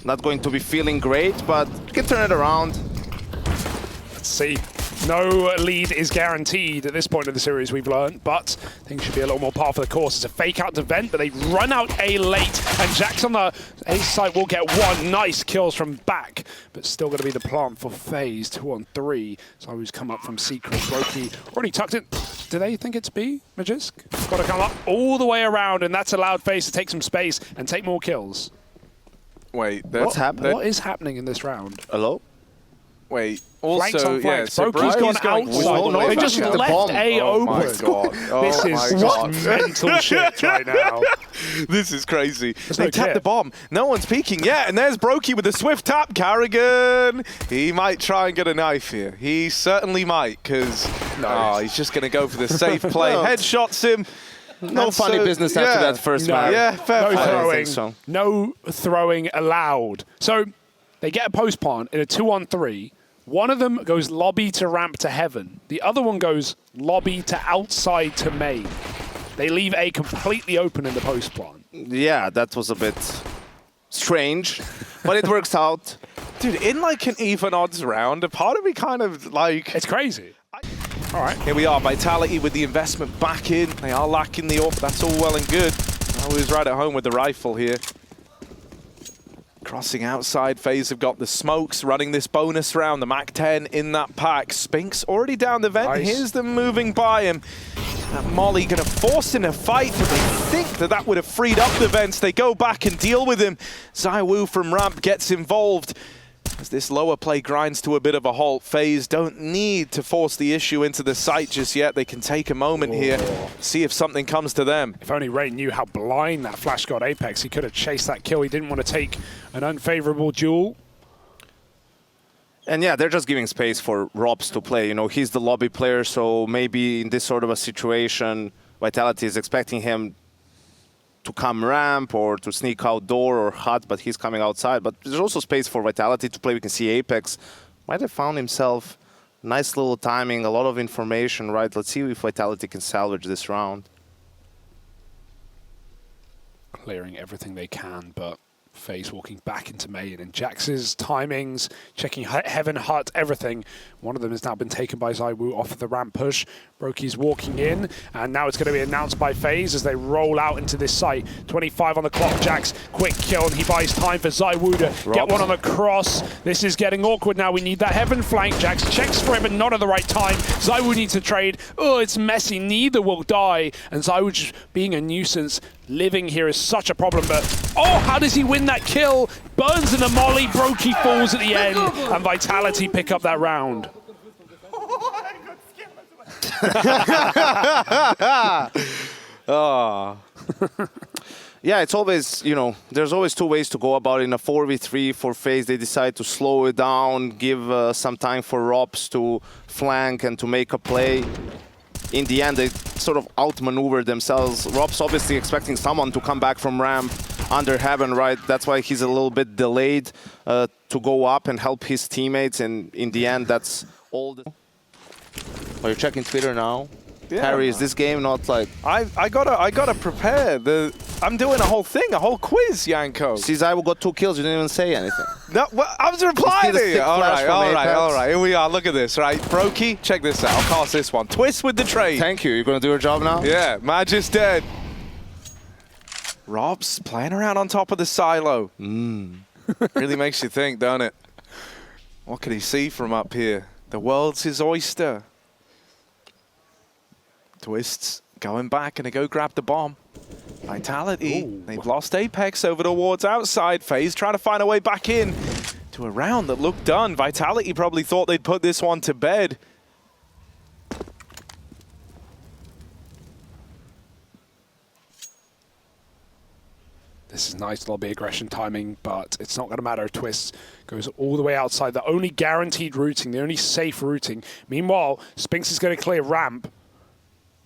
not going to be feeling great, but you can turn it around. Let's see. No lead is guaranteed at this point of the series, we've learned, but things should be a little more par for the course. It's a fake out to vent, but they run out A late, and Jax on the A side will get one. Nice kills from back, but still going to be the plant for FaZe. 2 on 3. So who's come up from secret. Brokey already tucked it. Do they think it's B, Magisk? Got to come up all the way around, and that's allowed FaZe to take some space and take more kills. Wait, What's happening? What is happening in this round? Hello? Wait, Flanks also, on flanks. yeah, so Brokey's gone going outside. all the way They back just out. left bomb. A Oh my open. god. Oh This my is god. just mental shit right now. This is crazy. There's They no tapped care. the bomb. No one's peeking yet, and there's Brokey with a swift tap. Carrigan, he might try and get a knife here. He certainly might, because he's just going to go for the safe play. No. Headshots him. No And funny so- business after that first No. map. Yeah, fair No play. throwing. think so. No throwing allowed. So they get a post plant in a 2 on 3. One of them goes lobby to ramp to heaven. The other one goes lobby to outside to main. They leave A completely open in the post plant. Yeah, that was a bit strange, but it works out. Dude, in like an even odds round, a part of me kind of like... It's crazy. All right. Here we are, Vitality with the investment back in. They are lacking the AWP, that's all well and good. I was right at home with the rifle here. Crossing outside, FaZe have got the smokes running this bonus round. The MAC-10 in that pack. Spink's already down the vent. Nice. Here's them moving by him. That Molly going to force him to fight, but they think that that would have freed up the vents. They go back and deal with him. ZywOo from ramp gets involved. As this lower play grinds to a bit of a halt, FaZe don't need to force the issue into the site just yet. They can take a moment here, see if something comes to them. If only Ray knew how blind that flash got Apex, he could have chased that kill. He didn't want to take an unfavorable duel. And yeah, they're just giving space for Robs to play. You know, he's the lobby player, so maybe in this sort of a situation, Vitality is expecting him to come ramp or to sneak outdoor or hut, but he's coming outside. But there's also space for Vitality to play. We can see Apex might have found himself nice little timing, a lot of information, right? Let's see if Vitality can salvage this round. Clearing everything they can, but FaZe walking back into main, and Jax's timings, checking heaven, hut, everything. One of them has now been taken by ZywOo off the ramp push. Brokey's walking in, and now it's going to be announced by FaZe as they roll out into this site. 25 on the clock, Jax, quick kill, and he buys time for ZywOo to get one on the cross. This is getting awkward now. We need that heaven flank. Jax checks for it, but not at the right time. ZywOo needs to trade. Oh, it's messy. Neither will die, and ZywOo just being a nuisance. Living here is such a problem, but oh, how does he win that kill? Burns in the molly, Brokey falls at the end, and Vitality pick up that round. Oh. Yeah, it's always, you know, there's always two ways to go about it. In a 4v3 for FaZe, they decide to slow it down, give some time for Robs to flank and to make a play. In the end, they sort of outmaneuver themselves. Rob's obviously expecting someone to come back from ramp under heaven, right? That's why he's a little bit delayed to go up and help his teammates. And in the end, that's all. Are you checking Twitter now? Yeah. Harry, is this game not like... I gotta prepare. I'm doing a whole thing, a whole quiz, Yanko. ZywOo got 2 kills, you didn't even say anything. No, well, I was replying You see the to you. stick All flash right, from all right, Apex? all right. Here we are. Look at this, right? Brokey, check this out. I'll cast this one. Twist with the trade. Thank you. You're going to do your job now? Yeah, Magic's dead. Rob's playing around on top of the silo. Really makes you think, don't it? What can he see from up here? The world's his oyster. Twists going back and they go grab the bomb. Vitality, they've lost Apex over towards outside. FaZe trying to find a way back in to a round that looked done. Vitality probably thought they'd put this one to bed. This is nice lobby aggression timing, but it's not going to matter. Twist goes all the way outside. The only guaranteed routing, the only safe routing. Meanwhile, Spinks is going to clear ramp.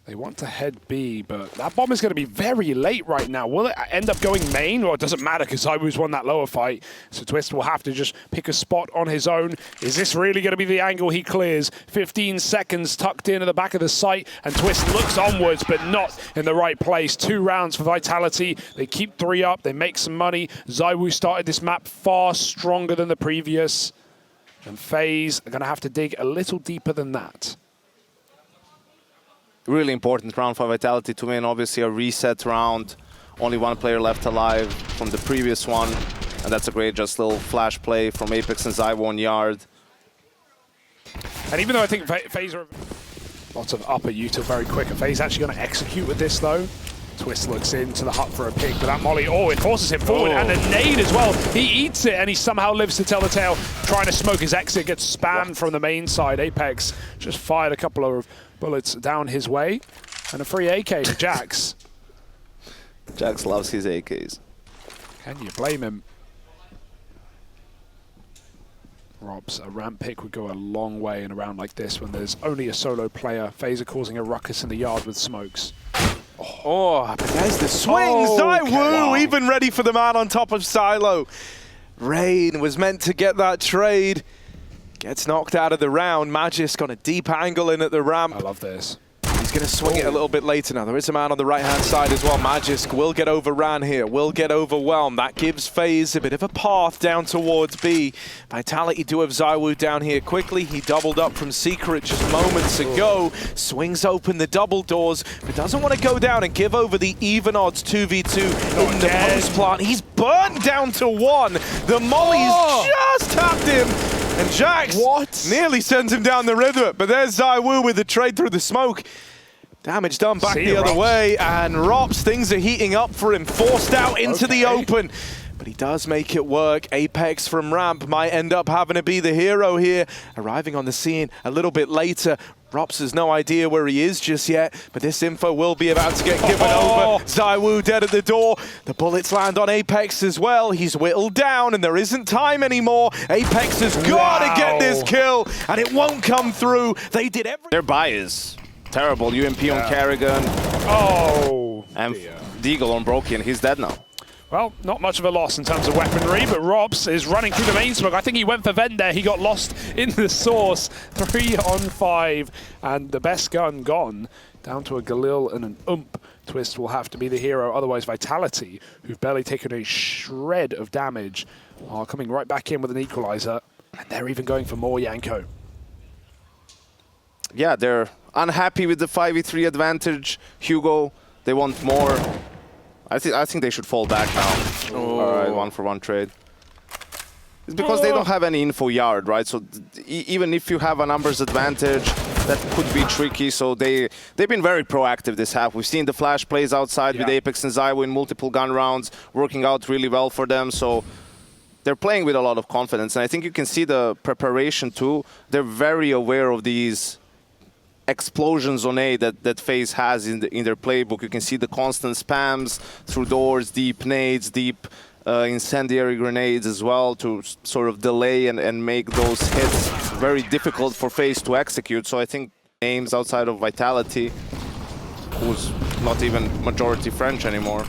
They want to head B, but that bomb is going to be very late right now. Will it end up going main? Well, it doesn't matter because ZywOo's won that lower fight. So Twist will have to just pick a spot on his own. Is this really going to be the angle he clears? 15 seconds tucked in at the back of the site, and Twist looks onwards, but not in the right place. 2 rounds for Vitality. They keep 3 up. They make some money. ZywOo started this map far stronger than the previous. And FaZe are going to have to dig a little deeper than that. Really important round for Vitality to win. Obviously a reset round. Only 1 player left alive from the previous one. And that's a great just little flash play from Apex and ZywOo on yard. And even though I think FaZe are lots of upper util very quick, are FaZe actually going to execute with this though? Twist looks into the hut for a pick, but that molly, it forces him forward, and a nade as well. He eats it, and he somehow lives to tell the tale. Trying to smoke his exit, gets spammed from the main side. Apex just fired a couple of bullets down his way, and a free AK for Jax. Jax loves his AKs. Can you blame him? Robs, a ramp pick would go a long way in a round like this when there's only a solo player. FaZe are causing a ruckus in the yard with smokes. Oh, but there's the swing. ZywOo even ready for the man on top of Silo. Rain was meant to get that trade. Gets knocked out of the round. Magisk on a deep angle in at the ramp. I love this. He's going to swing it a little bit later now. There is a man on the right-hand side as well. Magisk will get overran here, will get overwhelmed. That gives FaZe a bit of a path down towards B. Vitality do have ZywOo down here quickly. He doubled up from Secret just moments ago. Swings open the double doors, but doesn't want to go down and give over the even odds 2v2 in the post plant. He's burnt down to 1. The molly's just tapped him. And Jax nearly sends him down the river, but there's ZywOo with the trade through the smoke. Damage done back the other way, and Rops, things are heating up for him. Forced out into the open, but he does make it work. Apex from ramp might end up having to be the hero here. Arriving on the scene a little bit later. Rops has no idea where he is just yet, but this info will be about to get given over. ZywOo dead at the door. The bullets land on Apex as well. He's whittled down, and there isn't time anymore. Apex has got to get this kill, and it won't come through. They did everything. Their buy is terrible. UMP on Karrigan. And Deagle on Broken. He's dead now. Well, not much of a loss in terms of weaponry, but Robs is running through the main smoke. I think he went for Vent there. He got lost in the source. 3 on 5, and the best gun gone. Down to a Galil and an Twist will have to be the hero. Otherwise, Vitality, who've barely taken a shred of damage, are coming right back in with an equalizer. And they're even going for more Yanko. Yeah, they're unhappy with the 5v3 advantage. Hugo, they want more. I think they should fall back now. All right, 1-for-1 trade. It's because they don't have any info yard, right? So even if you have a numbers advantage, that could be tricky. So they've been very proactive this half. We've seen the flash plays outside with Apex and ZywOo in multiple gun rounds, working out really well for them. So they're playing with a lot of confidence. And I think you can see the preparation too. They're very aware of these explosions on A that FaZe has in their playbook. You can see the constant spams through doors, deep nades, deep incendiary grenades as well to sort of delay and make those hits very difficult for FaZe to execute. So I think names outside of Vitality, who's not even majority French anymore.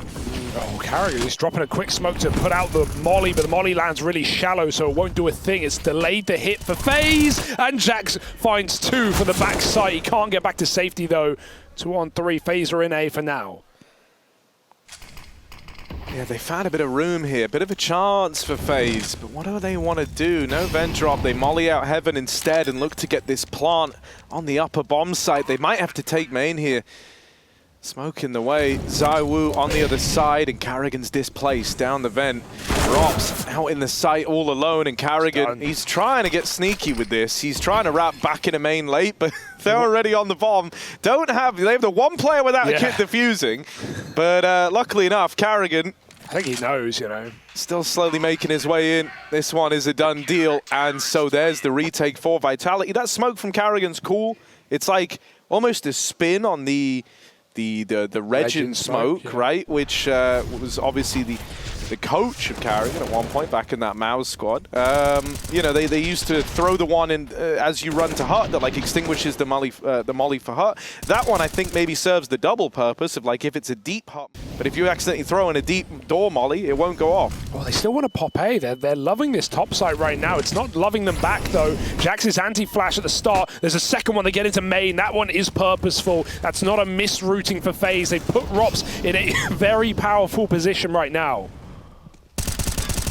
Oh, Karrigan, he's dropping a quick smoke to put out the molly, but the molly lands really shallow, so it won't do a thing. It's delayed the hit for FaZe, and Jax finds 2 for the backside. He can't get back to safety, though. 2 on 3, FaZe are in A for now. Yeah, they found a bit of room here, a bit of a chance for FaZe, but what do they want to do? No vent drop, they molly out Heaven instead and look to get this plant on the upper bomb site. They might have to take main here. Smoke in the way, ZywOo on the other side, and Karrigan's displaced down the vent. Rops out in the site all alone, and Karrigan, he's trying to get sneaky with this. He's trying to wrap back in a main late, but they're already on the bomb. They have the 1 player without a kit defusing, but luckily enough, Karrigan, I think he knows, you know. Still slowly making his way in. This one is a done deal, and so there's the retake for Vitality. That smoke from Karrigan's cool. It's like almost a spin on the Regin smoke, right? Which was obviously the the coach of Carrigan at one point back in that Mouse squad. You know, they used to throw the one in as you run to Hut that like extinguishes the molly for Hut. That one I think maybe serves the double purpose of like if it's a deep Hut, but if you accidentally throw in a deep door molly, it won't go off. Well, they still want to pop A. They're loving this top site right now. It's not loving them back though. Jax's anti-flash at the start. There's a second one they get into main. That one is purposeful. That's not a misrouting for FaZe. They put Rops in a very powerful position right now.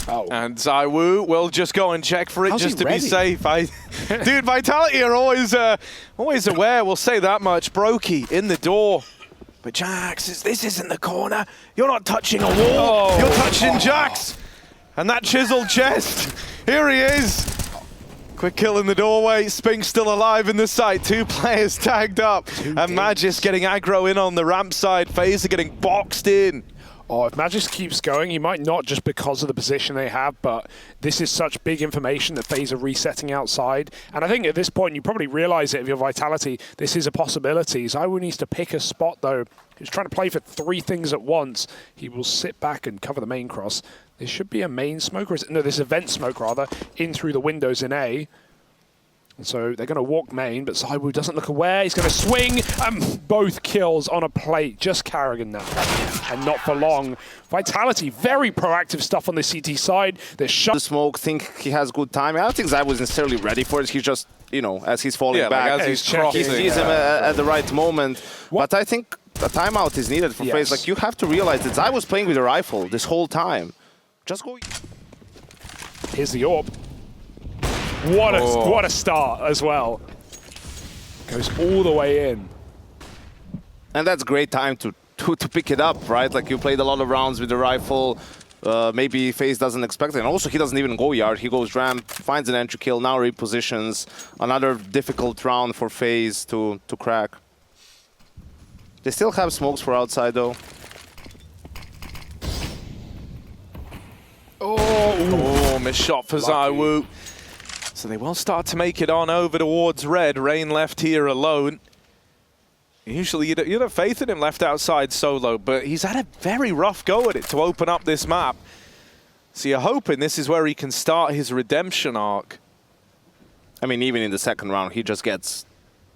Oh. And ZywOo will just go and check for it. How's just to ready? be safe. Dude, Vitality are always aware. We'll say that much. Brokey in the door. But Jax, this isn't the corner. You're not touching a wall. You're touching Jax. And that chiseled chest. Here he is. Quick kill in the doorway. Spink still alive in the site. 2 players tagged up. And Magis getting aggro in on the ramp side. FaZe are getting boxed in. Oh, if Magis keeps going, he might not just because of the position they have, but this is such big information that FaZe are resetting outside. And I think at this point, you probably realize it if you're Vitality, this is a possibility. ZywOo needs to pick a spot, though. He's trying to play for 3 things at once. He will sit back and cover the main cross. This should be a main smoke, or is it? No, this is a vent smoke, rather, in through the windows in A. And so they're going to walk main, but ZywOo doesn't look aware. He's going to swing, and both kills on a plate. Just Carrigan now, and not for long. Vitality, very proactive stuff on the CT side. They're shut. The smoke, think he has good timing. I don't think ZywOo was necessarily ready for it. He's just, you know, as he's falling back, like as he's crossing, he sees him at the right moment. What? But I think a timeout is needed for FaZe. Like, you have to realize that ZywOo was playing with a rifle this whole time. Just go. Here's the AWP. What a start as well. Goes all the way in. And that's great time to pick it up, right? Like, you played a lot of rounds with the rifle. Maybe FaZe doesn't expect it. And also, he doesn't even go yard. He goes ramp, finds an entry kill, now repositions. Another difficult round for FaZe to crack. They still have smokes for outside, though. Oh, missed shot for ZywOo. So they will start to make it on over towards red. Rain left here alone. Usually you'd have faith in him left outside solo, but he's had a very rough go at it to open up this map. So you're hoping this is where he can start his redemption arc. I mean, even in the second round, he just gets...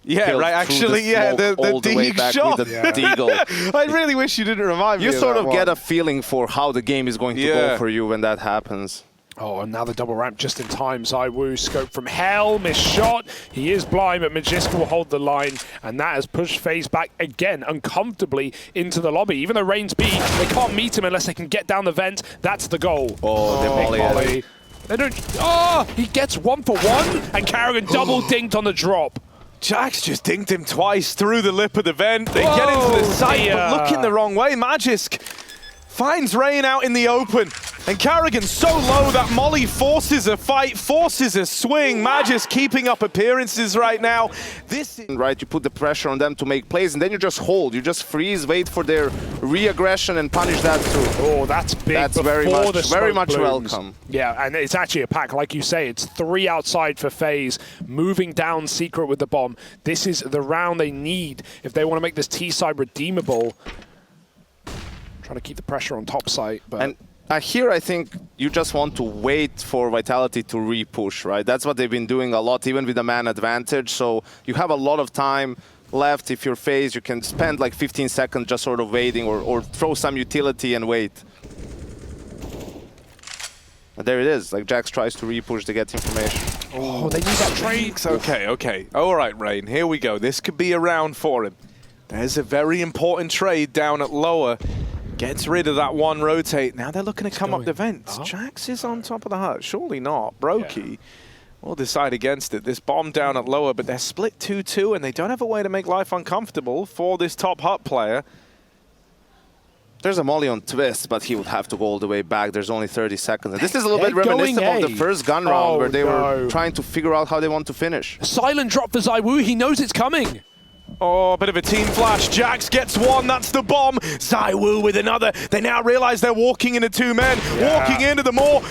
Yeah, right, actually, the Deagle shot. With the Deagle. I really wish you didn't remind me You of sort that of get a feeling for how the game is going to go for you when that happens. Oh, and now the double ramp just in time. ZywOo scope from hell, missed shot. He is blind, but Magiska will hold the line, and that has pushed FaZe back again uncomfortably into the lobby. Even though Rain's B, they can't meet him unless they can get down the vent. That's the goal. Oh, they volley. They don't. Oh, he gets 1 for 1, and Carrigan double dinked on the drop. Jax just dinked him twice through the lip of the vent. They get into the site, but looking the wrong way. Magisk finds Rain out in the open. And Carrigan so low that Molly forces a fight, forces a swing. Magisk keeping up appearances right now. This is right, you put the pressure on them to make plays, and then you just hold. You just freeze, wait for their re-aggression, and punish that too. Oh, that's big. That's very much welcome. Yeah, and it's actually a pack, like you say. It's 3 outside for FaZe, moving down secret with the bomb. This is the round they need if they want to make this T-side redeemable. Trying to keep the pressure on top site, but... And here, I think you just want to wait for Vitality to re-push, right? That's what they've been doing a lot, even with the man advantage. So you have a lot of time left. If you're FaZe, you can spend like 15 seconds just sort of waiting, or throw some utility and wait. And there it is. Like, Jax tries to re-push to get information. Oh, they need that trade. Okay. All right, Rain, here we go. This could be a round for him. There's a very important trade down at lower. Gets rid of that one rotate. Now they're looking to come up the vents. Jax is on top of the hut. Surely not. Brokey will decide against it. This bomb down at lower, but they're split 2-2, and they don't have a way to make life uncomfortable for this top hut player. There's a molly on Twist, but he would have to go all the way back. There's only 30 seconds. And this is a little bit reminiscent of the first gun round where they were trying to figure out how they want to finish. Silent drop for ZywOo. He knows it's coming. Oh, a bit of a team flash. Jax gets one. That's the bomb. ZywOo with another. They now realize they're walking into 2 men. Walking into the more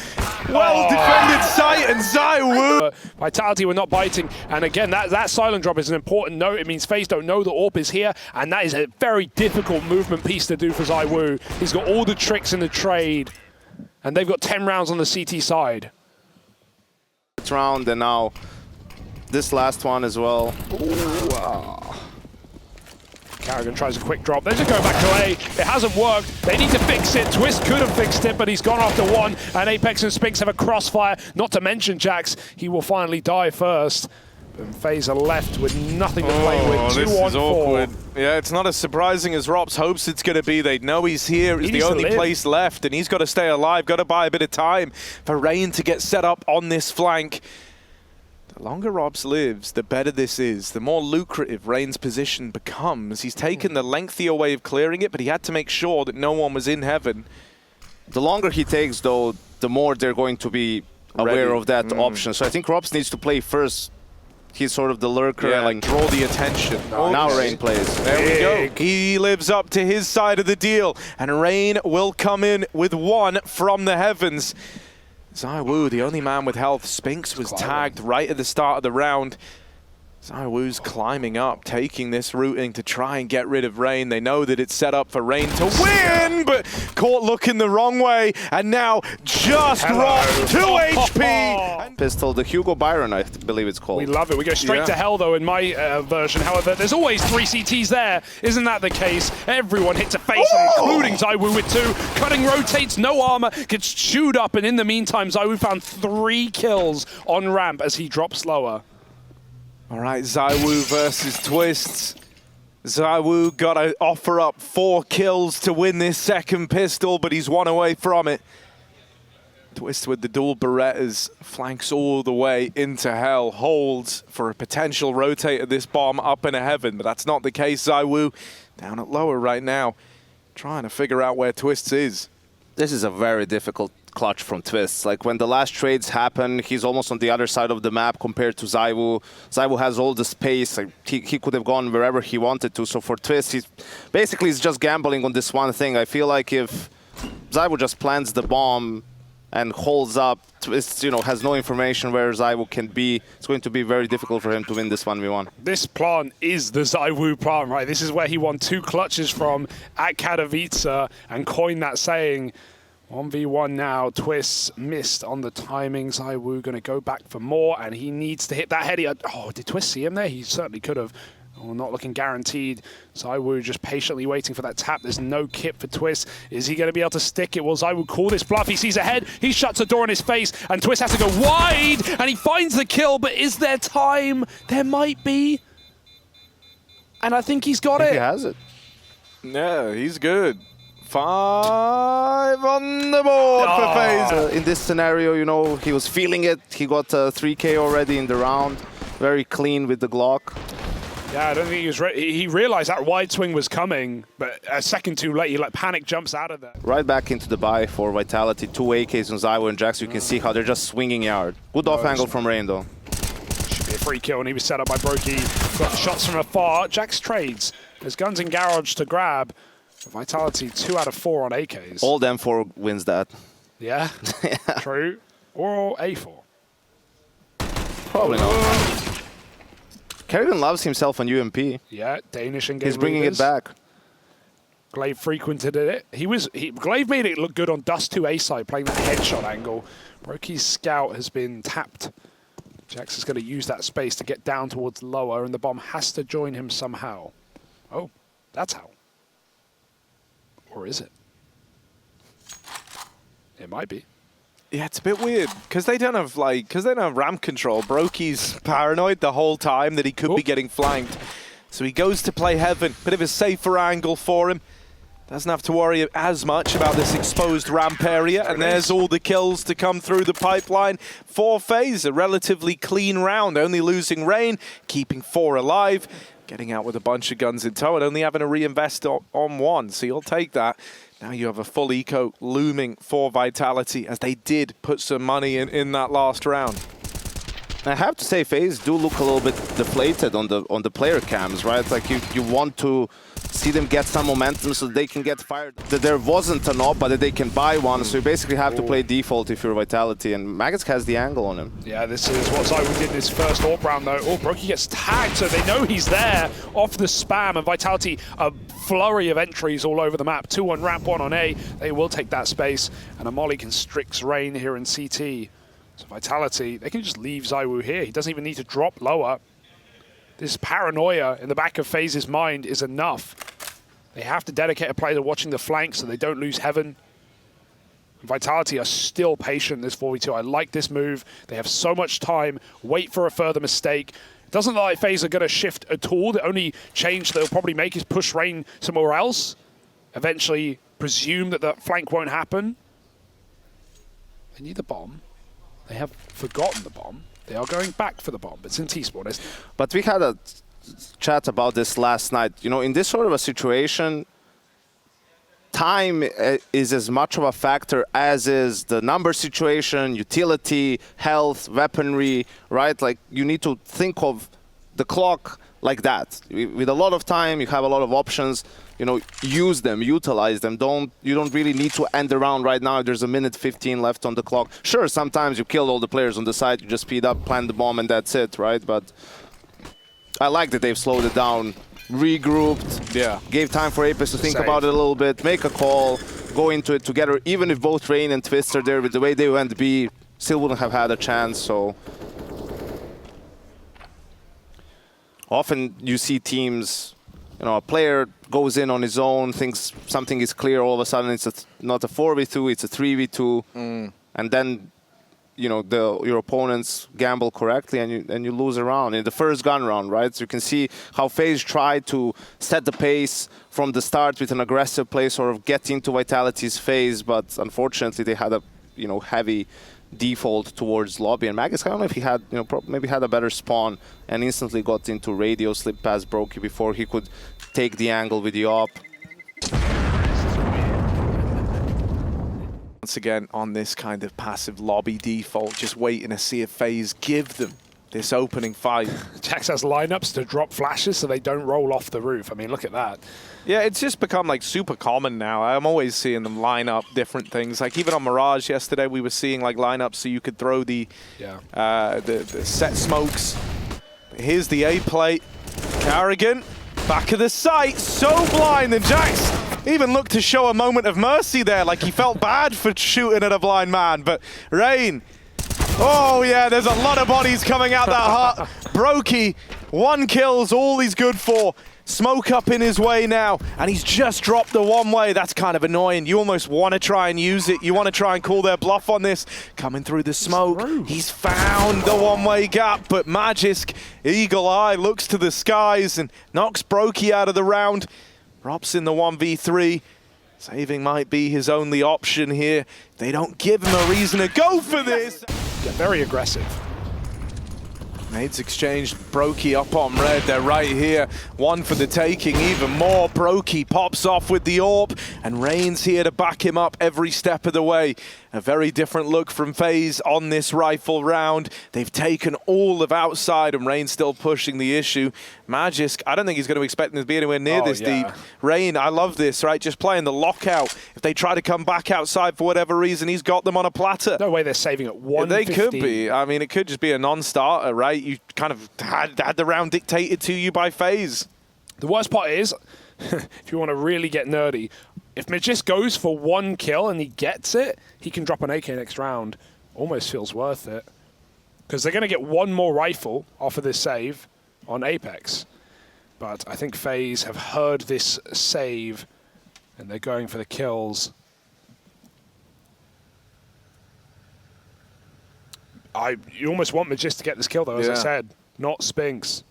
well-defended site, and ZywOo. Vitality were not biting. And again, that silent drop is an important note. It means FaZe don't know the AWP is here. And that is a very difficult movement piece to do for ZywOo. He's got all the tricks in the trade. And they've got 10 rounds on the CT side. Round, and now this last one as well. Carrigan tries a quick drop. They're just going back to A. It hasn't worked. They need to fix it. Twist could have fixed it, but he's gone after one. And Apex and Spinks have a crossfire. Not to mention Jax. He will finally die first. And FaZe are left with nothing to play with. 2 on 4. Awkward. Yeah, it's not as surprising as Rops hopes it's going to be. They know he's here. It's the only place left, and he's got to stay alive. Got to buy a bit of time for Rain to get set up on this flank. The longer Robs lives, the better this is. The more lucrative Rain's position becomes. He's taken the lengthier way of clearing it, but he had to make sure that no one was in heaven. The longer he takes, though, the more they're going to be aware of that option. So I think Robs needs to play first. He's sort of the lurker. Yeah, like draw the attention. Now Rain plays. There we go. He lives up to his side of the deal, and Rain will come in with one from the heavens. ZywOo, the only man with health. Spinks was tagged right at the start of the round. ZywOo's climbing up, taking this routing to try and get rid of Rain. They know that it's set up for Rain to win, but caught looking the wrong way, and now just dropped 2 HP. Pistol, the Hugo Byron, I believe it's called. We love it. We go straight to hell, though, in my version. However, there's always 3 CTs there. Isn't that the case? Everyone hits a face, including ZywOo with 2. Cutting rotates, no armor, gets chewed up, and in the meantime, ZywOo found 3 kills on ramp as he drops lower. All right, ZywOo versus Twists. ZywOo got to offer up 4 kills to win this second pistol, but he's 1 away from it. Twist with the dual Berettas, flanks all the way into hell, holds for a potential rotate of this bomb up into heaven, but that's not the case. ZywOo down at lower right now, trying to figure out where Twists is. This is a very difficult clutch from Twists. Like when the last trades happen, he's almost on the other side of the map compared to ZywOo. ZywOo has all the space. Like he could have gone wherever he wanted to. So for Twists, he's basically just gambling on this one thing. I feel like if ZywOo just plants the bomb and holds up, Twists, has no information where ZywOo can be, it's going to be very difficult for him to win this 1v1. This plant is the ZywOo plant, right? This is where he won 2 clutches from at Katowice and coined that saying. 1v1 now. Twists missed on the timing. ZywOo going to go back for more, and he needs to hit that heady. Oh, did Twists see him there? He certainly could have. Oh, not looking guaranteed. ZywOo just patiently waiting for that tap. There's no kit for Twist. Is he going to be able to stick it? Will ZywOo call this bluff? He sees ahead. He shuts the door in his face, and Twist has to go wide, and he finds the kill, but is there time? There might be. And I think he's got it. He has it. Yeah, he's good. 5 on the board for FaZe. In this scenario, he was feeling it. He got 3K already in the round. Very clean with the Glock. Yeah, I don't think he was ready. He realized that wide swing was coming, but a second too late, he panic jumps out of there. Right back into the buy for Vitality. 2 AKs on ZywOo and Jax. You can see how they're just swinging yard. Good off angle from Rain, though. Should be a free kill, and he was set up by Brokey. Got the shots from afar. Jax trades. There's guns in garage to grab. Vitality 2 out of 4 on AKs. All them 4 wins that. Yeah, true. Or A4. Probably not. Kerrigan loves himself on UMP. Yeah, Danish and He's bringing it back. Glaive frequented it. Glaive made it look good on Dust 2 A side, playing that headshot angle. Brokey's scout has been tapped. Jax is going to use that space to get down towards lower, and the bomb has to join him somehow. Oh, that's how. Or is it? It might be. Yeah, it's a bit weird because they don't have ramp control. Brokey's paranoid the whole time that he could be getting flanked, so he goes to play heaven. Bit of a safer angle for him. Doesn't have to worry as much about this exposed ramp area, and there's all the kills to come through the pipeline for FaZe. A relatively clean round, only losing Rain, keeping 4 alive. Getting out with a bunch of guns in tow and only having to reinvest on 1, so you'll take that. Now you have a full eco looming for Vitality, as they did put some money in that last round. I have to say, FaZe do look a little bit deflated on the player cams, right? It's like you want to see them get some momentum so they can get fired. That there wasn't an op, but that they can buy one. So you basically have to play default if you're Vitality, and Magisk has the angle on him. Yeah, this is what ZywOo did in his first AWP round though. Oh, Brokey gets tagged, so they know he's there off the spam, and Vitality, a flurry of entries all over the map. 2 on ramp, 1 on A. They will take that space, and a molly constricts Rain here in CT. So Vitality, they can just leave ZywOo here. He doesn't even need to drop lower. This paranoia in the back of FaZe's mind is enough. They have to dedicate a player to watching the flank so they don't lose Heaven. Vitality are still patient this 4v2. I like this move. They have so much time. Wait for a further mistake. It doesn't look like FaZe are going to shift at all. The only change they'll probably make is push Rain somewhere else. Eventually presume that the flank won't happen. They need the bomb. They have forgotten the bomb. They are going back for the bomb. It's in T-Spawn. But we had a chat about this last night. You know, in this sort of a situation, time is as much of a factor as is the number situation, utility, health, weaponry, right? Like, you need to think of the clock like that. With a lot of time, you have a lot of options. You know, use them, utilize them. You don't really need to end the round right now. There's a minute 15 left on the clock. Sure, sometimes you kill all the players on the side, you just speed up, plant the bomb, and that's it, right? But I like that they've slowed it down, regrouped, gave time for Apex to think about it a little bit, make a call, go into it together. Even if both Rain and Twist are there, with the way they went B, still wouldn't have had a chance, so. Often you see teams, you know, a player goes in on his own, thinks something is clear, all of a sudden it's not a 4v2, it's a 3v2, and then, you know, your opponents gamble correctly and you lose a round in the first gun round, right? So you can see how FaZe tried to set the pace from the start with an aggressive play, sort of get into Vitality's phase, but unfortunately they had a, you know, heavy default towards lobby, and Magisk, I don't know if he had, you know, maybe had a better spawn and instantly got into radio, slipped past Brokey before he could take the angle with the op. Once again, on this kind of passive lobby default, just waiting to see if FaZe give them this opening fight. Jax has lineups to drop flashes so they don't roll off the roof. I mean, look at that. Yeah, it's just become like super common now. I'm always seeing them line up different things. Like even on Mirage yesterday, we were seeing like lineups so you could throw the set smokes. Here's the A plate. Carrigan, back of the site, so blind, and Jax even looked to show a moment of mercy there, like he felt bad for shooting at a blind man. But Rain, oh yeah, there's a lot of bodies coming out that hut. Brokey, 1 kill's all he's good for. Smoke up in his way now, and he's just dropped the one way. That's kind of annoying. You almost want to try and use it. You want to try and call their bluff on this. Coming through the smoke. He's found the one-way gap, but Magisk, eagle eye, looks to the skies and knocks Brokey out of the round. Rob's in the 1v3. Saving might be his only option here. They don't give him a reason to go for this. Yeah, very aggressive. Nades exchanged, Brokey up on red, they're right here. One for the taking, even more. Brokey pops off with the AWP, and Rain's here to back him up every step of the way. A very different look from FaZe on this rifle round. They've taken all of outside, and Rain's still pushing the issue. Magisk, I don't think he's going to expect them to be anywhere near this deep. Rain, I love this, right? Just playing the lockout. If they try to come back outside for whatever reason, he's got them on a platter. No way they're saving at 1:15. They could be. I mean, it could just be a non-starter, right? You kind of had the round dictated to you by FaZe. The worst part is, if you want to really get nerdy, if Magisk goes for 1 kill and he gets it, he can drop an AK next round. Almost feels worth it. Because they're going to get 1 more rifle off of this save on Apex. But I think FaZe have heard this save, and they're going for the kills. You almost want Magisk to get this kill, though, as I said, not Spinks.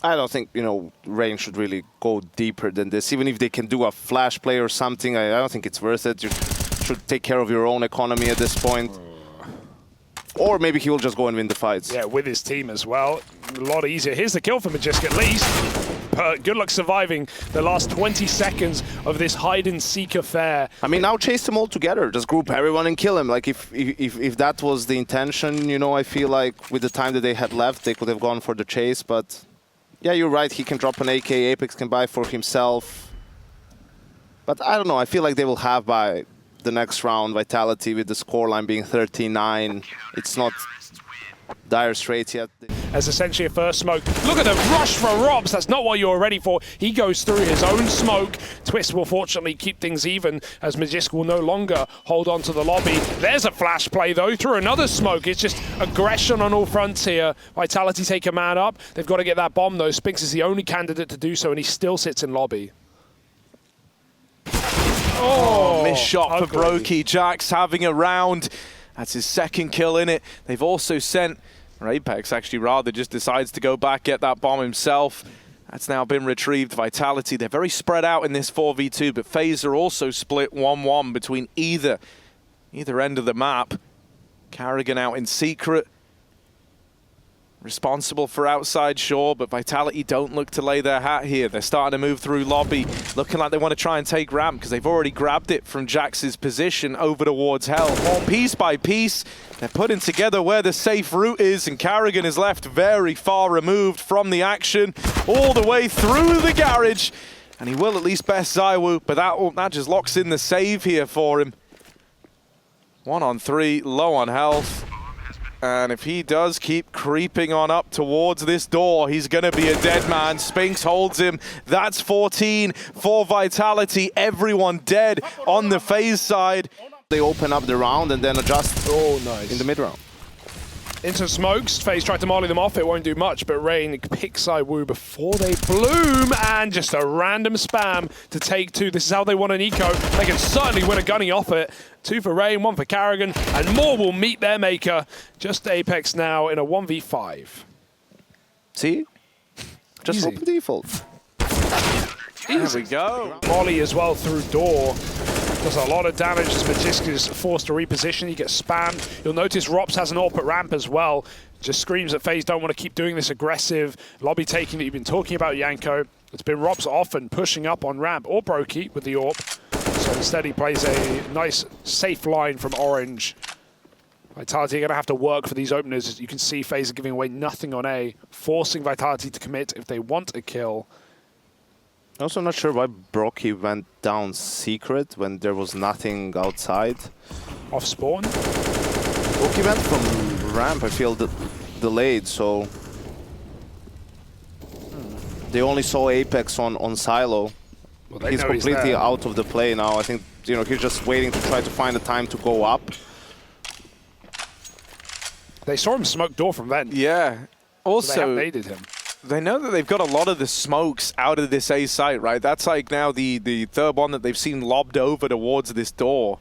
I don't think, you know, Rain should really go deeper than this. Even if they can do a flash play or something, I don't think it's worth it. You should take care of your own economy at this point. Or maybe he will just go and win the fights. Yeah, with his team as well. A lot easier. Here's the kill for Magisk at least. Good luck surviving the last 20 seconds of this hide-and-seek affair. I mean, now chase them all together. Just group everyone and kill him. Like, if that was the intention, you know, I feel like with the time that they had left, they could have gone for the chase, but Yeah, you're right. He can drop an AK. Apex can buy for himself. But I don't know. I feel like they will have by the next round Vitality with the scoreline being 13-9. It's not dire straits yet. As essentially a first smoke. Look at the rush for Robs. That's not what you were ready for. He goes through his own smoke. Twist will fortunately keep things even as Magisk will no longer hold on to the lobby. There's a flash play though through another smoke. It's just aggression on all fronts here. Vitality take a man up. They've got to get that bomb though. Spinks is the only candidate to do so and he still sits in lobby. Oh, missed shot for Brokey. Jax having a round. That's his second kill in it. They've also sent, or Apex actually rather, just decides to go back, get that bomb himself. That's now been retrieved. Vitality, they're very spread out in this 4v2, but FaZe are also split 1-1 between either end of the map. Carrigan out in secret. Responsible for outside, sure, but Vitality don't look to lay their hat here. They're starting to move through lobby, looking like they want to try and take ramp because they've already grabbed it from Jax's position over towards Hell. Piece by piece, they're putting together where the safe route is, and Carrigan is left very far removed from the action, all the way through the garage, and he will at least best ZywOo, but that just locks in the save here for him. 1 on 3, low on health. And if he does keep creeping on up towards this door, he's going to be a dead man. Spinks holds him. That's 14 for Vitality. Everyone dead on the FaZe side. They open up the round and then adjust in the mid-round. Into smokes. FaZe tried to molly them off. It won't do much, but Rain picks ZywOo before they bloom, and just a random spam to take 2. This is how they want an eco. They can certainly win a gunny off it. 2 for Rain, 1 for Carrigan, and more will meet their maker. Just Apex now in a 1v5. See? Just Easy. open default. There we go. Molly as well through door. Does a lot of damage as Magisk is forced to reposition. He gets spammed. You'll notice Rops has an AWP at ramp as well. Just screams that FaZe don't want to keep doing this aggressive lobby taking that you've been talking about, Yanko. It's been Rops often pushing up on ramp, or Brokey with the AWP. So instead he plays a nice safe line from Orange. Vitality are going to have to work for these openers. As you can see, FaZe are giving away nothing on A, forcing Vitality to commit if they want a kill. Also not sure why Brokey went down secret when there was nothing outside. Off spawn? Brokey went from ramp, I feel, delayed, so... They only saw Apex on silo. Well, he's completely out of the play now. I think, you know, he's just waiting to try to find a time to go up. They saw him smoke door from vent. Yeah. Also, So they have naded him. They know that they've got a lot of the smokes out of this A site, right? That's like now the third one that they've seen lobbed over towards this door.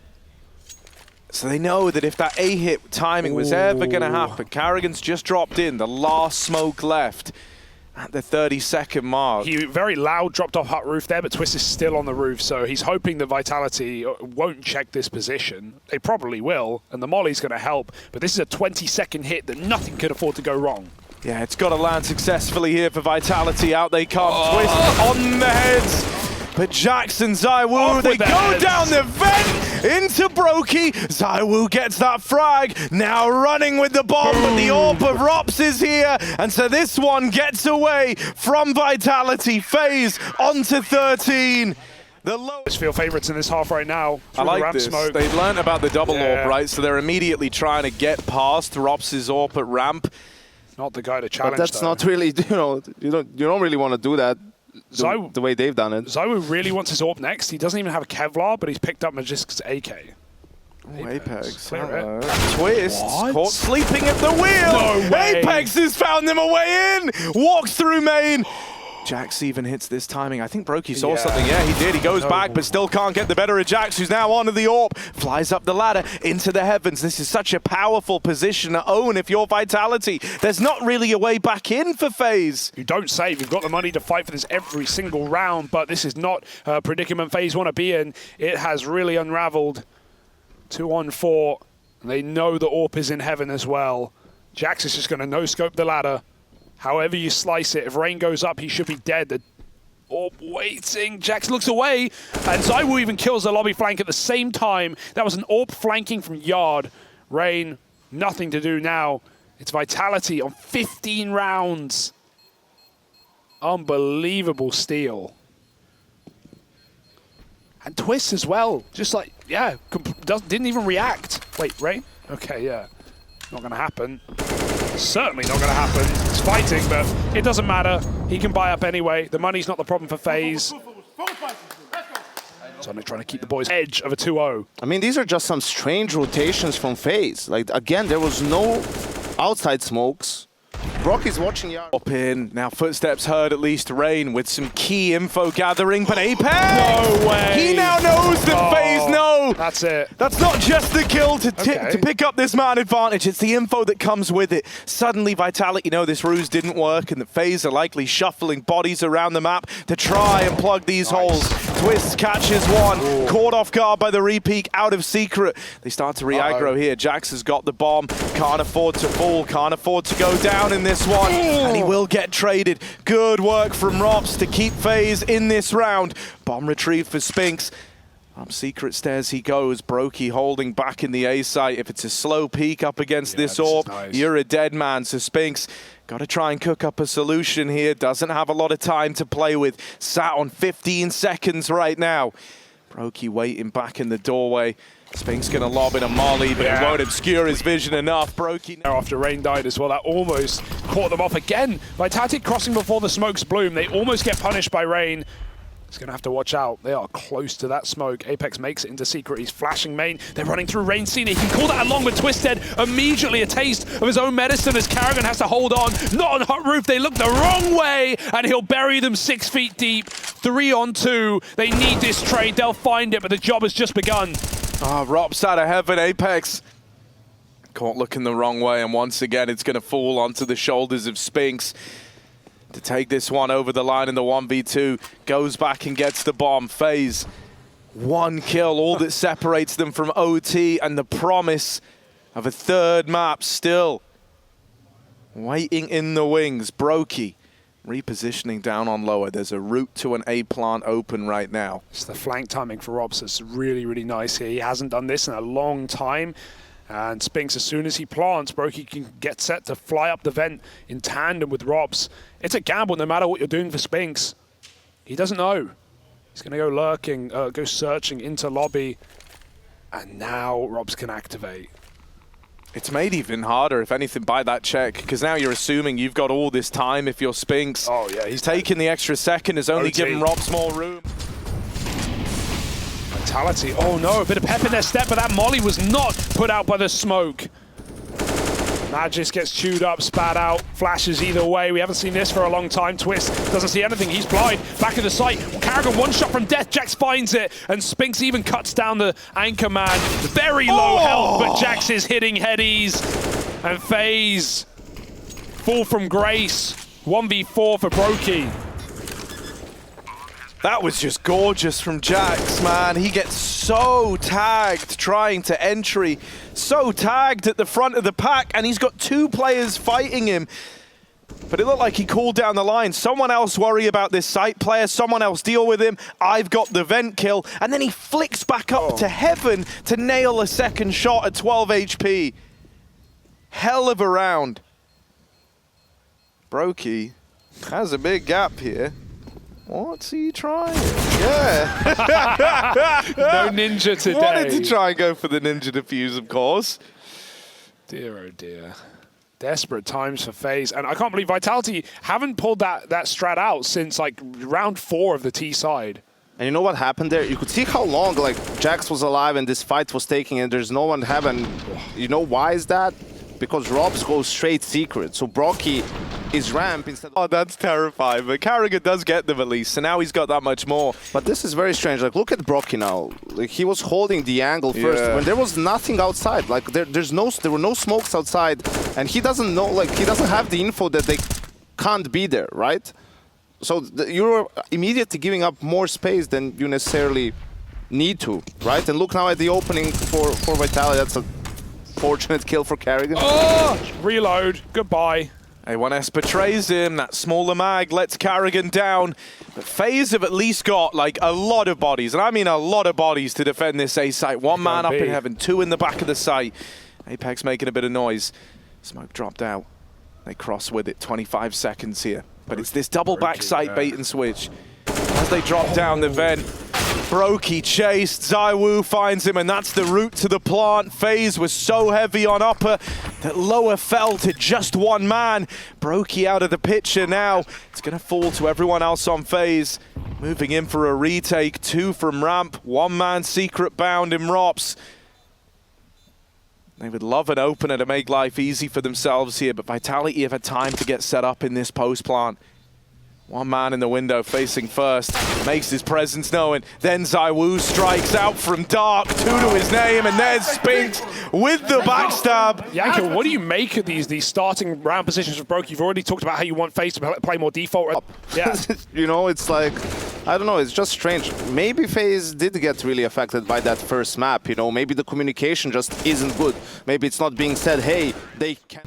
So they know that if that A hit timing was ever going to happen, Carrigan's just dropped in, the last smoke left at the 30-second mark. He very loud dropped off hut roof there, but Twist is still on the roof, so he's hoping that Vitality won't check this position. They probably will, and the molly's going to help, but this is a 20-second hit that nothing could afford to go wrong. Yeah, it's got to land successfully here for Vitality. Out they come. Twist on the heads. But Jax and ZywOo, they go down the vent into Brokey. ZywOo gets that frag. Now running with the bomb, but the AWP of Rops is here. And so this one gets away from Vitality. FaZe onto 13. The lowest Field favorites in this half right now. I like ramp this. Smoke. They've learned about the double AWP, right? So they're immediately trying to get past Rops' AWP at ramp. Not the guy to challenge. But that's not really, you don't really want to do that the way they've done it. ZywOo really wants his AWP next. He doesn't even have a Kevlar, but he's picked up Magisk's AK. Oh, Apex. Clear it. Twist. Caught sleeping at the wheel. No way. Apex has found them a way in. Walks through main. Jax even hits this timing. I think Brokey saw something. Yeah, he did. He goes back, but still can't get the better of Jax, who's now onto the AWP. Flies up the ladder into the heavens. This is such a powerful position to own if you're Vitality. There's not really a way back in for FaZe. You don't save. You've got the money to fight for this every single round, but this is not a predicament FaZe want to be in. It has really unraveled. 2 on 4. They know the AWP is in heaven as well. Jax is just going to no-scope the ladder. However you slice it, if Rain goes up, he should be dead. The AWP waiting. Jax looks away, and ZywOo even kills the lobby flank at the same time. That was an AWP flanking from Yard. Rain, nothing to do now. It's Vitality on 15 rounds. Unbelievable steal. And Twist as well. Just like, yeah, didn't even react. Wait, Rain? Okay, yeah. Not going to happen. Certainly not going to happen. He's fighting, but it doesn't matter. He can buy up anyway. The money's not the problem for FaZe. So I'm trying to keep the boys edge of a 2-0. I mean, these are just some strange rotations from FaZe. Like, again, there was no outside smokes. Brock is watching Yard. Up in, now footsteps heard at least. Rain with some key info gathering, but Apex! No way! He now knows that FaZe know! That's it. That's not just the kill to pick up this man advantage, it's the info that comes with it. Suddenly Vitality know this ruse didn't work and that FaZe are likely shuffling bodies around the map to try and plug these holes. Twist catches one, caught off guard by the repeat, out of secret. They start to re-aggro here. Jax has got the bomb, can't afford to fall, can't afford to go down in this one, and he will get traded. Good work from Rops to keep FaZe in this round. Bomb retrieved for Spinks. Up secret stairs he goes. Brokey holding back in the A site. If it's a slow peek up against this orb, you're a dead man. So Spinks got to try and cook up a solution here. Doesn't have a lot of time to play with. Sat on 15 seconds right now. Brokey waiting back in the doorway. Spinks going to lob in a molly, but it won't obscure his vision enough. Brokey. After Rain died as well, that almost caught them off again. Vitality crossing before the smokes bloom. They almost get punished by Rain. He's going to have to watch out. They are close to that smoke. Apex makes it into secret. He's flashing main. They're running through Rain Cena. He can call that along with Twisted. Immediately a taste of his own medicine as Karrigan has to hold on. Not on Hot Roof. They look the wrong way, and he'll bury them 6 feet deep. 3 on 2. They need this trade. They'll find it, but the job has just begun. Rops out of heaven. Apex caught looking the wrong way, and once again it's going to fall onto the shoulders of Spinks to take this one over the line in the 1v2. Goes back and gets the bomb. FaZe, 1 kill, all that separates them from OT and the promise of a third map still waiting in the wings. Brokey repositioning down on lower. There's a route to an A plant open right now. It's the flank timing for Robs that's really, really nice here. He hasn't done this in a long time. And Spinks, as soon as he plants, Brokey can get set to fly up the vent in tandem with Robs. It's a gamble no matter what you're doing for Spinks. He doesn't know. He's going to go lurking, go searching into lobby. And now Robs can activate. It's made even harder, if anything, by that check, because now you're assuming you've got all this time if you're Spinks. Oh, yeah. He's taking the extra second, has only given Robs more room. Vitality. Oh, no. A bit of pep in their step, but that molly was not put out by the smoke. Magis gets chewed up, spat out, flashes either way. We haven't seen this for a long time. Twist doesn't see anything. He's blind. Back of the site. Karrigan, 1 shot from death. Jax finds it, and Spinks even cuts down the anchor man. Very low health, but Jax is hitting headies. And FaZe fall from grace. 1v4 for Brokey. That was just gorgeous from Jax, man. He gets so tagged trying to entry, so tagged at the front of the pack, and he's got 2 players fighting him. But it looked like he called down the line. Someone else worry about this site player, someone else deal with him. I've got the vent kill. And then he flicks back up to heaven to nail a second shot at 12 HP. Hell of a round. Brokey has a big gap here. What's he trying? Yeah. No ninja today. Wanted to try and go for the ninja defuse, of course. Dear, oh dear. Desperate times for FaZe. And I can't believe Vitality haven't pulled that strat out since like round 4 of the T side. And you know what happened there? You could see how long like Jax was alive and this fight was taking, and there's no one having. You know why is that? Because Robs goes straight secret. So Brokey is ramp instead of... Oh, that's terrifying. But Karrigan does get them at least, so now he's got that much more. But this is very strange. Like, look at Brokey now. Like, he was holding the angle first when there was nothing outside. Like, there were no smokes outside, and he doesn't know. Like, he doesn't have the info that they can't be there, right? So you're immediately giving up more space than you necessarily need to, right? And look now at the opening for Vitality. That's a fortunate kill for Karrigan. Oh! Reload. Goodbye. A1S betrays him. That smaller mag lets Karrigan down. But FaZe have at least got like a lot of bodies, and I mean a lot of bodies to defend this A site. 1 man up in heaven, 2 in the back of the site. Apex making a bit of noise. Smoke dropped out. They cross with it. 25 seconds here. But it's this double backside bait and switch. As they drop down the vent, Brokey chased, ZywOo finds him, and that's the route to the plant. FaZe was so heavy on upper that lower fell to just one man. Brokey out of the picture now. It's going to fall to everyone else on FaZe. Moving in for a retake, 2 from ramp, 1 man secret bound in Rops. They would love an opener to make life easy for themselves here, but Vitality have had time to get set up in this post plant. 1 man in the window facing first, makes his presence known. Then ZywOo strikes out from dark, 2 to his name, and there's Spinks with the backstab. Yanko, what do you make of these starting round positions for Broke? You've already talked about how you want FaZe to play more default. Yeah. You know, it's like, I don't know, it's just strange. Maybe FaZe did get really affected by that first map, you know, maybe the communication just isn't good. Maybe it's not being said, hey, they can...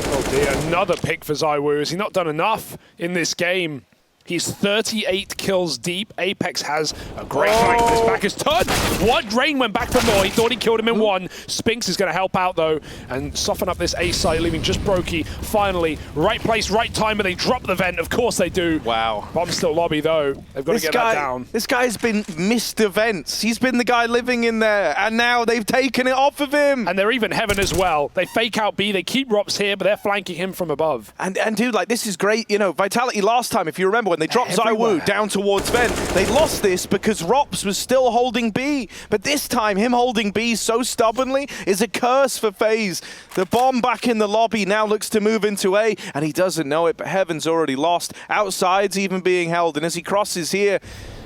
Oh dear, another pick for ZywOo. Has he not done enough in this game? He's 38 kills deep. Apex has a great fight. This back is turned. What? Rain went back for more. He thought he killed him in 1. Spinks is going to help out, though, and soften up this A site, leaving just Brokey. Finally, right place, right time, and they drop the vent. Of course they do. Wow. Bomb still lobby, though. They've got to get that down. This guy's been missed events. He's been the guy living in there, and now they've taken it off of him. And they're even Heaven as well. They fake out B. They keep Rops here, but they're flanking him from above. And dude, like, this is great. You know, Vitality last time, if you remember, when they dropped ZywOo down towards vent, they lost this because Rops was still holding B. But this time, him holding B so stubbornly is a curse for FaZe. The bomb back in the lobby now looks to move into A, and he doesn't know it, but Heaven's already lost. Outside's even being held, and as he crosses here,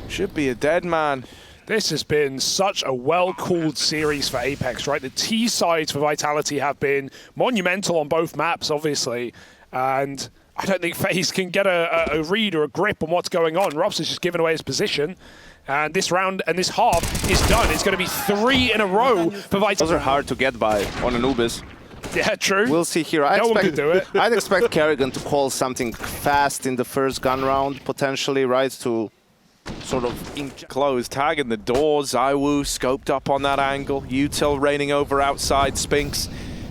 should be a dead man. This has been such a well-called series for Apex, right? The T sides for Vitality have been monumental on both maps, obviously, and I don't think FaZe can get a read or a grip on what's going on. Rops has just given away his position. And this round and this half is done. It's going to be 3 in a row for Vitality. Those are hard to get by on Anubis. Yeah, true. We'll see here. No one could do it. I'd expect Kerrigan to call something fast in the first gun round, potentially, right? To sort of close, tagging the door. ZywOo scoped up on that angle. Util raining over outside. Spinks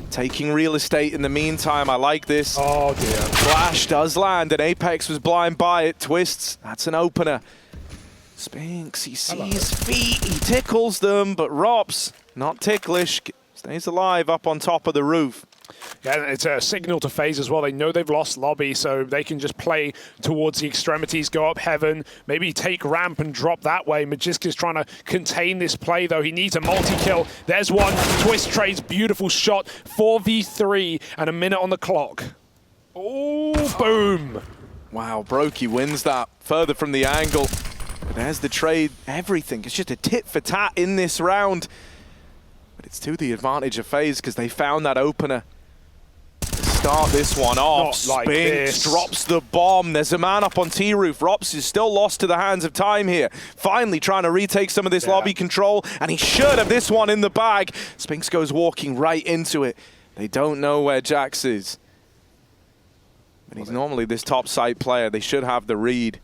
taking real estate in the meantime. I like this. Oh, dear. Flash does land, and Apex was blind by it. Twists. That's an opener. Spinks, he sees feet. He tickles them, but Rops, not ticklish, stays alive up on top of the roof. Yeah, it's a signal to FaZe as well. They know they've lost lobby, so they can just play towards the extremities, go up Heaven, maybe take ramp and drop that way. Magisk is trying to contain this play, though. He needs a multi-kill. There's one. Twist trades, beautiful shot. 4v3 and a minute on the clock. Oh, boom. Wow, Brokey wins that further from the angle. But there's the trade, everything. It's just a tit for tat in this round. But it's to the advantage of FaZe because they found that opener. Start this one off. Not like Spinks this. drops the bomb. There's a man up on T-roof. Rops is still lost to the hands of time here. Finally trying to retake some of this lobby control, and he should have this one in the bag. Spinks goes walking right into it. They don't know where Jax is. But he's normally this top site player. They should have the read.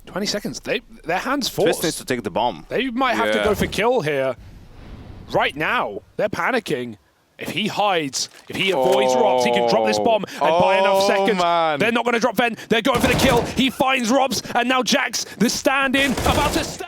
20 seconds. Their hands forced. Twist needs to take the bomb. They might have to go for kill here. Right now, they're panicking. If he hides, if he avoids Rops, he can drop this bomb and buy enough seconds. Man. They're not going to drop Ven. They're going for the kill. He finds Rops, and now Jax, the stand-in, about to stand.